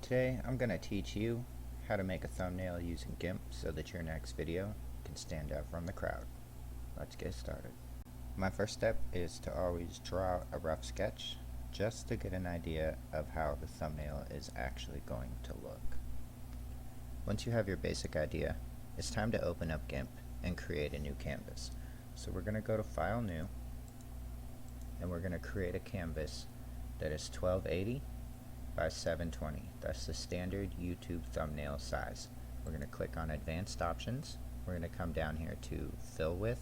Today I'm going to teach you how to make a thumbnail using Gimp so that your next video can stand out from the crowd. Let's get started. My first step is to always draw a rough sketch just to get an idea of how the thumbnail is actually going to look. Once you have your basic idea, it's time to open up Gimp and create a new canvas. So we're going to go to File, New, and we're going to create a canvas that is 1280 by 720. That's the standard YouTube thumbnail size. We're going to click on Advanced Options. We're going to come down here to Fill With.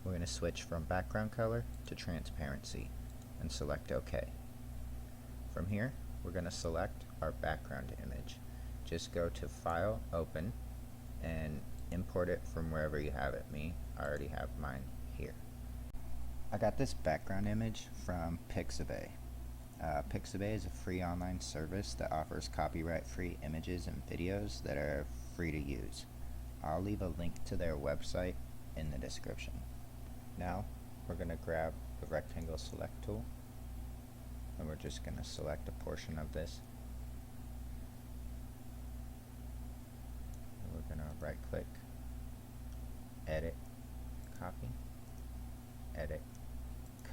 We're going to switch from background color to transparency and select OK. From here, we're going to select our background image. Just go to File, Open, and import it from wherever you have it. I already have mine here. I got this background image from Pixabay. Pixabay is a free online service that offers copyright-free images and videos that are free to use. I'll leave a link to their website in the description. Now, we're going to grab the rectangle select tool, and we're just going to select a portion of this. And we're going to right-click, edit, copy, edit,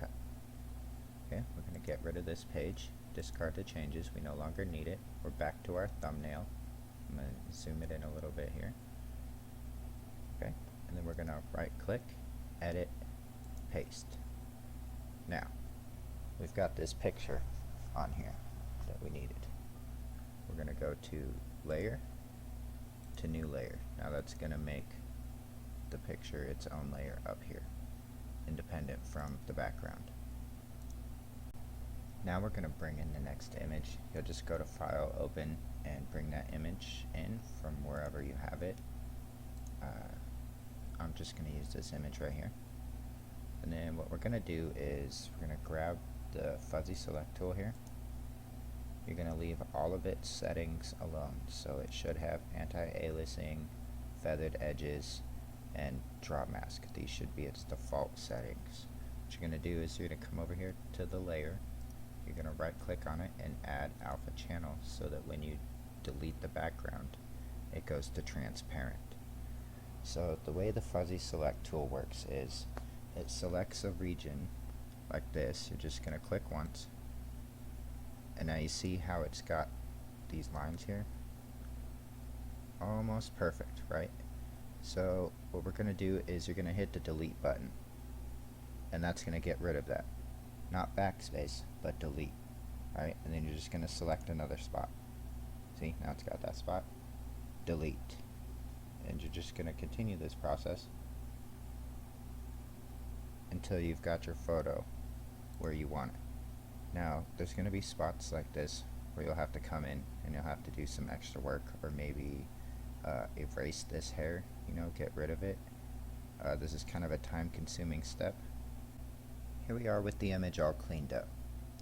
cut. Okay, we're going to get rid of this page, discard the changes, we no longer need it. We're back to our thumbnail. I'm going to zoom it in a little bit here. Okay, and then we're going to right click, edit, paste. Now, we've got this picture on here that we needed. We're going to go to Layer, to New Layer. Now that's going to make the picture its own layer up here, independent from the background. Now we're going to bring in the next image. You'll just go to File, Open, and bring that image in from wherever you have it. I'm just going to use this image right here. And then what we're going to do is we're going to grab the fuzzy select tool here. You're going to leave all of its settings alone. So it should have anti-aliasing, feathered edges, and drop mask. These should be its default settings. What you're going to do is you're going to come over here to the layer. You're going to right click on it and add alpha channel so that when you delete the background it goes to transparent. So the way the fuzzy select tool works is it selects a region like this. You're just going to click once, and now you see how it's got these lines here? Almost perfect, right? So what we're going to do is you're going to hit the delete button, and that's going to get rid of that. Not backspace, but delete. Right? And then you're just going to select another spot. See, now it's got that spot. Delete. And you're just going to continue this process until you've got your photo where you want it. Now, there's going to be spots like this where you'll have to come in and you'll have to do some extra work, or maybe erase this hair, get rid of it. This is kind of a time-consuming step. Here we are with the image all cleaned up.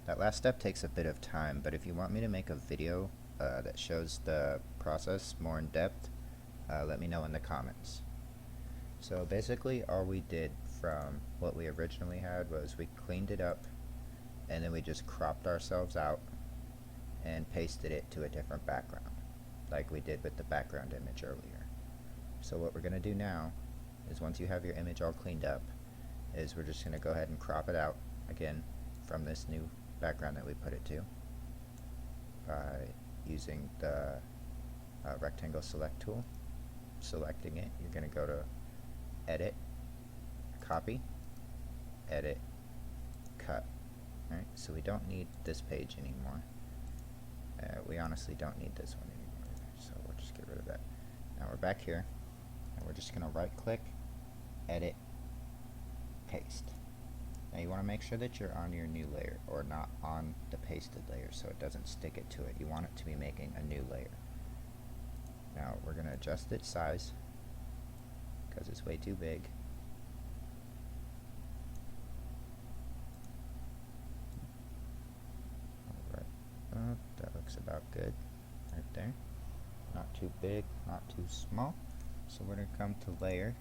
That last step takes a bit of time, but if you want me to make a video that shows the process more in depth, let me know in the comments. So basically all we did from what we originally had was we cleaned it up, and then we just cropped ourselves out and pasted it to a different background, like we did with the background image earlier. So what we're going to do now is, once you have your image all cleaned up, is we're just going to go ahead and crop it out again from this new background that we put it to by using the rectangle select tool. Selecting it, you're going to go to Edit, Copy, Edit, Cut. Alright, so we don't need this page anymore. We honestly don't need this one anymore either, so we'll just get rid of that. Now we're back here, and we're just going to right click, Edit, Paste. Now you want to make sure that you're on your new layer, or not on the pasted layer, so it doesn't stick it to it. You want it to be making a new layer. Now we're going to adjust its size because it's way too big. Alright, that looks about good right there. Not too big, not too small. So we're going to come to Layer,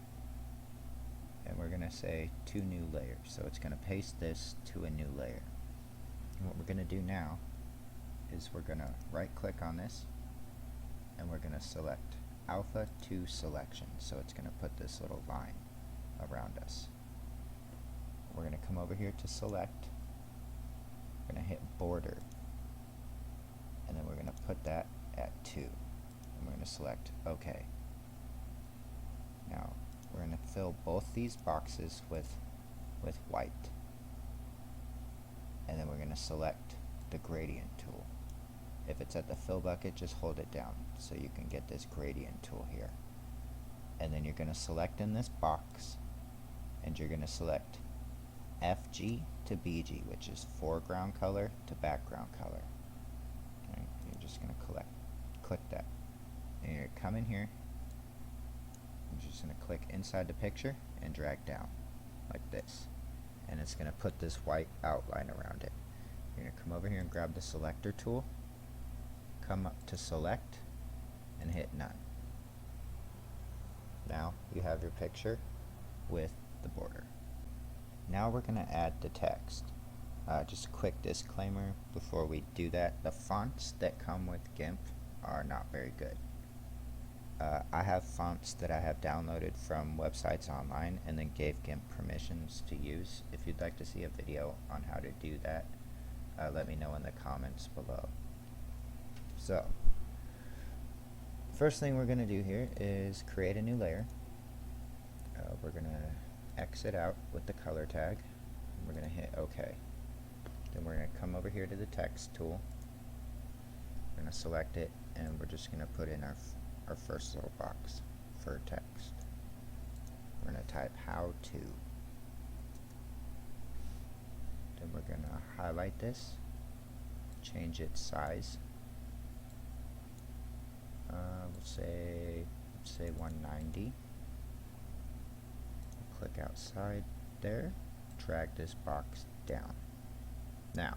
and we're going to say to new layer. So it's going to paste this to a new layer. And what we're going to do now is we're going to right click on this and we're going to select alpha to selection. So it's going to put this little line around us. We're going to come over here to select. We're going to hit border. And then we're going to put that at 2. And we're going to select OK. Now we're going to fill both these boxes with white. And then we're going to select the gradient tool. If it's at the fill bucket, just hold it down so you can get this gradient tool here. And then you're going to select in this box, and you're going to select FG to BG, which is foreground color to background color. Okay, you're just going to click that. And you're going to come in here, you're just going to click inside the picture and drag down like this. And it's going to put this white outline around it. You're going to come over here and grab the selector tool, come up to select, and hit none. Now you have your picture with the border. Now we're going to add the text. Just a quick disclaimer before we do that, the fonts that come with Gimp are not very good. I have fonts that I have downloaded from websites online and then gave Gimp permissions to use. If you'd like to see a video on how to do that, let me know in the comments below. So, first thing we're going to do here is create a new layer. We're going to exit out with the color tag. And we're going to hit OK. Then we're going to come over here to the text tool. We're going to select it, and we're just going to put in our first little box for text. We're going to type how to. Then we're going to highlight this, change its size. Let's say 190. Click outside there, drag this box down. Now,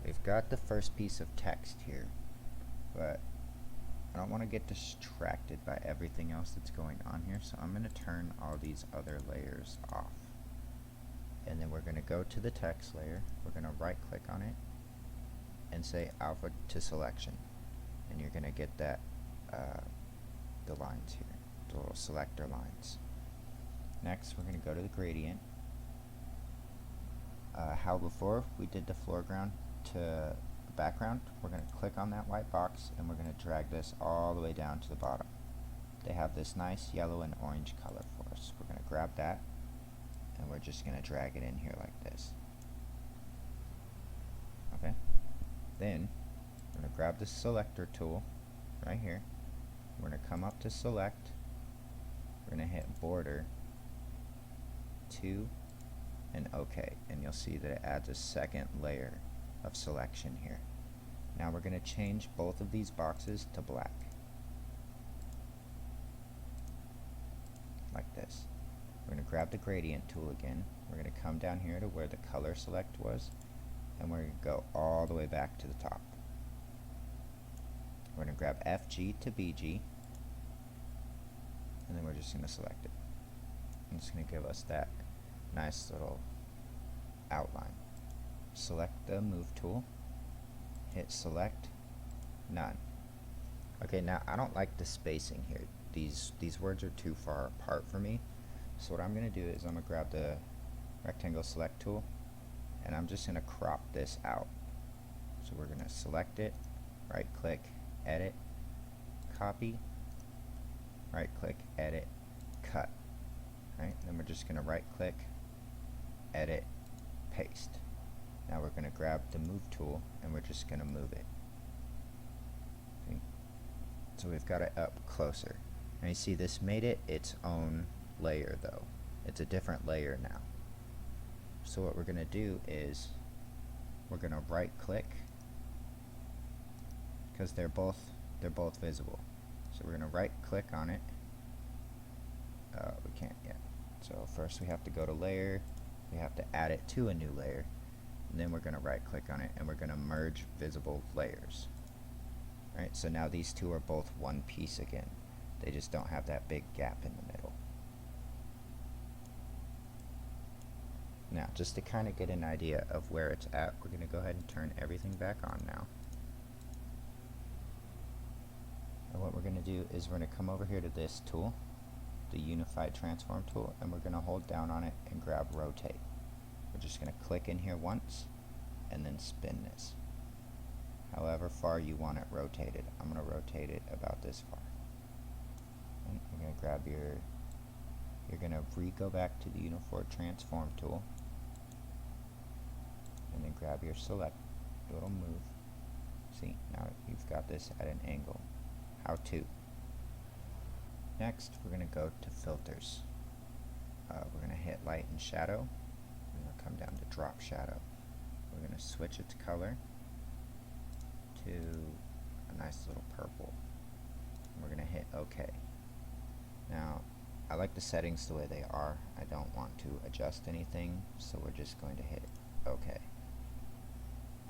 we've got the first piece of text here, but I don't want to get distracted by everything else that's going on here, so I'm going to turn all these other layers off. And then we're going to go to the text layer, we're going to right click on it and say alpha to selection, and you're going to get that the lines here, the little selector lines. Next we're going to go to the gradient. How before we did the foreground to the background, we're going to click on that white box and we're going to drag this all the way down to the bottom. They have this nice yellow and orange color for us. We're going to grab that and we're just going to drag it in here like this. Okay. Then we're going to grab the selector tool right here. We're going to come up to select. We're going to hit border 2 and OK, and you'll see that it adds a second layer of selection here. Now we're going to change both of these boxes to black like this. We're going to grab the gradient tool again. We're going to come down here to where the color select was, and we're going to go all the way back to the top. We're going to grab FG to BG, and then we're just going to select it. And it's going to give us that nice little outline. Select the move tool, hit select, none. Okay, now I don't like the spacing here. These words are too far apart for me. So what I'm going to do is I'm going to grab the rectangle select tool, and I'm just going to crop this out. So we're going to select it, right click, edit, copy, right click, edit, cut. Right? Then we're just going to right click, edit, paste. Now we're going to grab the move tool and we're just going to move it. See? So we've got it up closer. Now you see this made it its own layer though. It's a different layer now. So what we're going to do is we're going to right click, because they're both visible. So we're going to right click on it. We can't yet. So first we have to go to layer, we have to add it to a new layer, and then we're going to right click on it and we're going to merge visible layers. Alright, so now these two are both one piece again. They just don't have that big gap in the middle. Now, just to kind of get an idea of where it's at, we're going to go ahead and turn everything back on now. do is we're going to come over here to this tool, the Unified Transform tool, and we're going to hold down on it and grab rotate. We're just going to click in here once and then spin this. However far you want it rotated. I'm going to rotate it about this far. And you're going to grab you're going to go back to the Unified Transform tool and then grab your select, it'll move. See, now you've got this at an angle. How to. Next, we're going to go to filters. We're going to hit light and shadow. We're going to come down to drop shadow. We're going to switch its color to a nice little purple. We're going to hit OK. Now, I like the settings the way they are. I don't want to adjust anything, so we're just going to hit OK.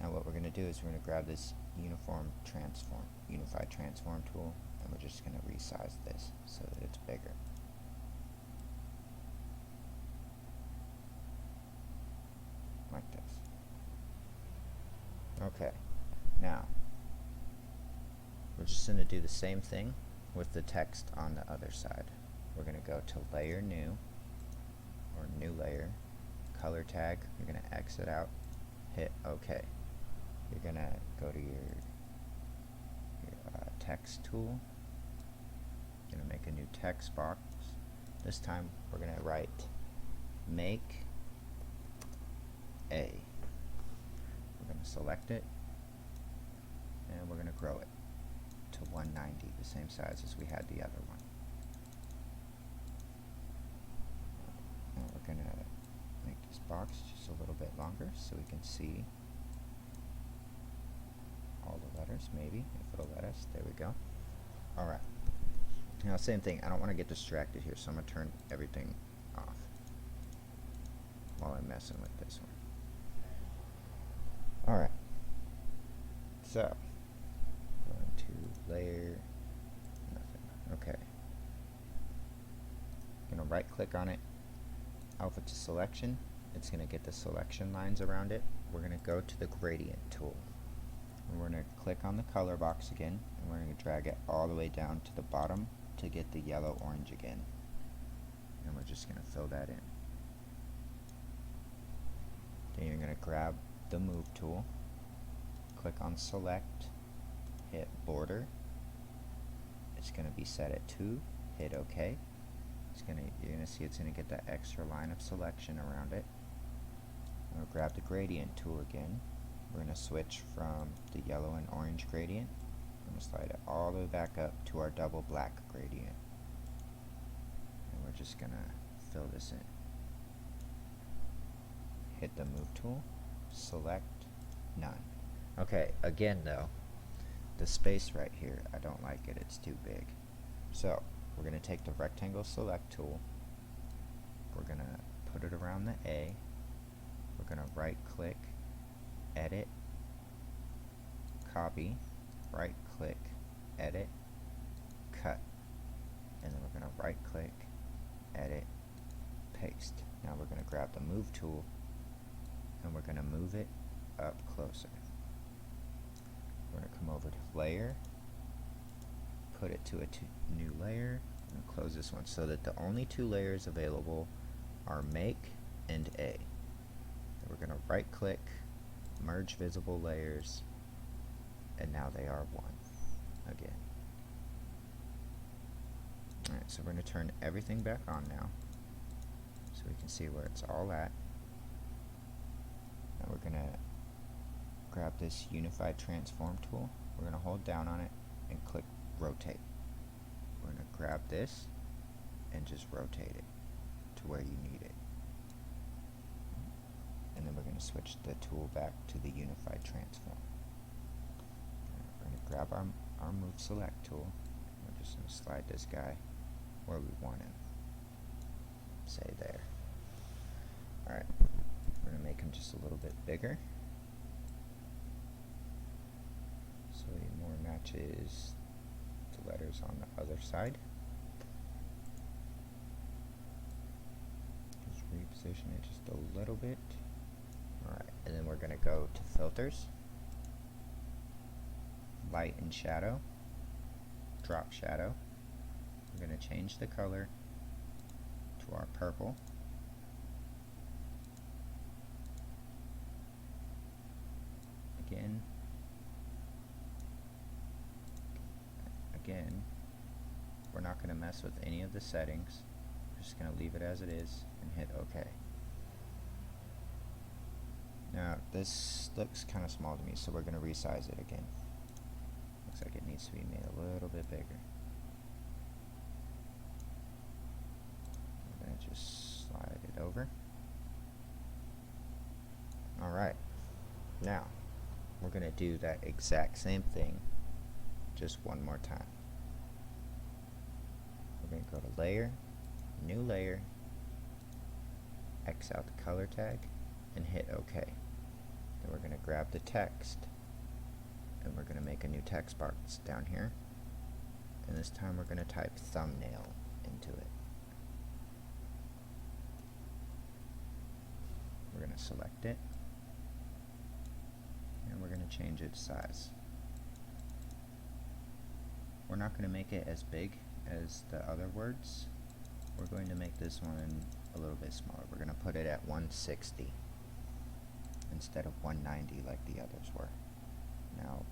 Now what we're going to do is we're going to grab this Unified Transform tool, and we're just going to resize this so that it's bigger. Like this. Okay. Now, we're just going to do the same thing with the text on the other side. We're going to go to Layer New, or New Layer, Color Tag. You're going to exit out, hit OK. You're going to go to your text tool. You're going to make a new text box. This time we're going to write Make A. We're going to select it, and we're going to grow it to 190, the same size as we had the other one. Now we're going to make this box just a little bit longer so we can see all the letters, maybe, if it'll let us. There we go. Alright. Now, same thing. I don't want to get distracted here, so I'm going to turn everything off while I'm messing with this one. Alright. So, going to layer, nothing. Okay. I'm going to right click on it, alpha to selection. It's going to get the selection lines around it. We're going to go to the gradient tool. We're going to click on the color box again, and we're going to drag it all the way down to the bottom to get the yellow orange again. And we're just going to fill that in. Then you're going to grab the move tool, click on select, hit border. It's going to be set at 2, hit OK. You're going to see it's going to get that extra line of selection around it. I'm going to grab the gradient tool again. We're going to switch from the yellow and orange gradient. We're going to slide it all the way back up to our double black gradient. And we're just going to fill this in. Hit the move tool, select, none. Okay, again though, the space right here, I don't like it, it's too big. So, we're going to take the rectangle select tool, we're going to put it around the A, we're going to right click, edit, copy, right click, edit, cut, and then we're going to right click, edit, paste. Now we're going to grab the move tool and we're going to move it up closer. We're going to come over to layer, put it to a new layer, and close this one so that the only 2 layers available are make and A. And we're going to right click, merge visible layers, and now they are one again. Alright, so we're going to turn everything back on now so we can see where it's all at. Now we're going to grab this Unified Transform tool, we're going to hold down on it and click rotate. We're going to grab this and just rotate it to where you need it. And then we're going to switch the tool back to the Unified Transform. We're going to grab our Move Select tool. We're just going to slide this guy where we want him. Say there. Alright, we're going to make him just a little bit bigger, so he more matches the letters on the other side. Just reposition it just a little bit. Alright, and then we're going to go to filters, light and shadow, drop shadow. We're going to change the color to our purple. Again, we're not going to mess with any of the settings. We're just going to leave it as it is and hit OK. Now this looks kind of small to me, so we're going to resize it again. Looks like it needs to be made a little bit bigger. We're going to just slide it over. Alright, now we're going to do that exact same thing just one more time. We're going to go to Layer, New Layer, X out the color tag, and hit OK. Then we're going to grab the text, and we're going to make a new text box down here. And this time we're going to type thumbnail into it. We're going to select it, and we're going to change its size. We're not going to make it as big as the other words. We're going to make this one a little bit smaller. We're going to put it at 160 instead of 190 like the others were. Now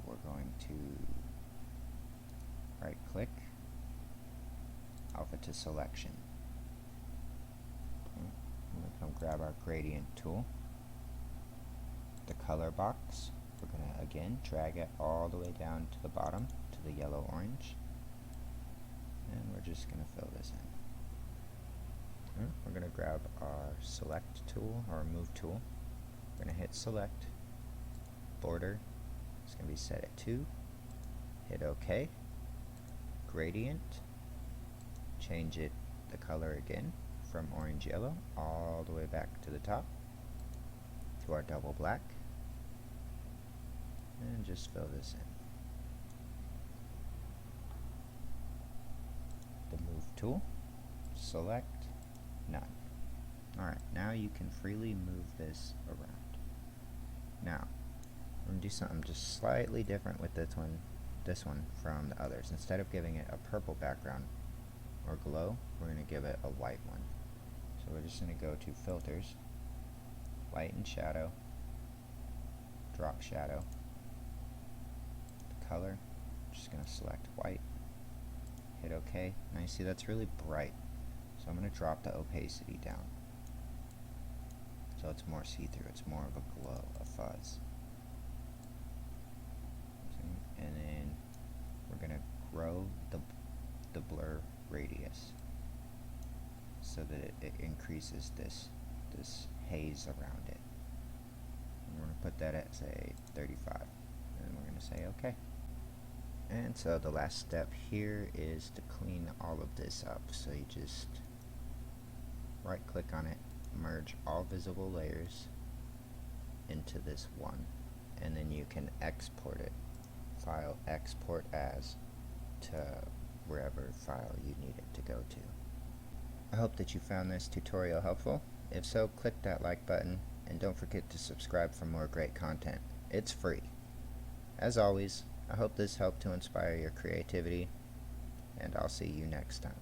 we're going to right click, alpha to selection. Okay. I'm going to come grab our gradient tool, the color box. We're going to again drag it all the way down to the bottom to the yellow orange, and we're just going to fill this in. We're going to grab our select tool or move tool. We're going to hit select, border, it's going to be set at 2, hit OK, gradient, change it the color again from orange yellow all the way back to the top to our double black, and just fill this in. The move tool, select, none. Alright, now you can freely move this around. Now, we're going to do something just slightly different with this one from the others. Instead of giving it a purple background or glow, we're going to give it a white one. So we're just going to go to filters, white and shadow, drop shadow, the color, just going to select white, hit OK. Now you see that's really bright, so I'm going to drop the opacity down so it's more see-through, it's more of a glow, a fuzz. And then we're going to grow the blur radius so that it increases this haze around it. And we're going to put that at, say, 35. And then we're going to say OK. And so the last step here is to clean all of this up. So you just right click on it, merge all visible layers into this one, and then you can export it. File export as to wherever file you need it to go to. I hope that you found this tutorial helpful. If so, click that like button, and don't forget to subscribe for more great content. It's free. As always, I hope this helped to inspire your creativity, and I'll see you next time.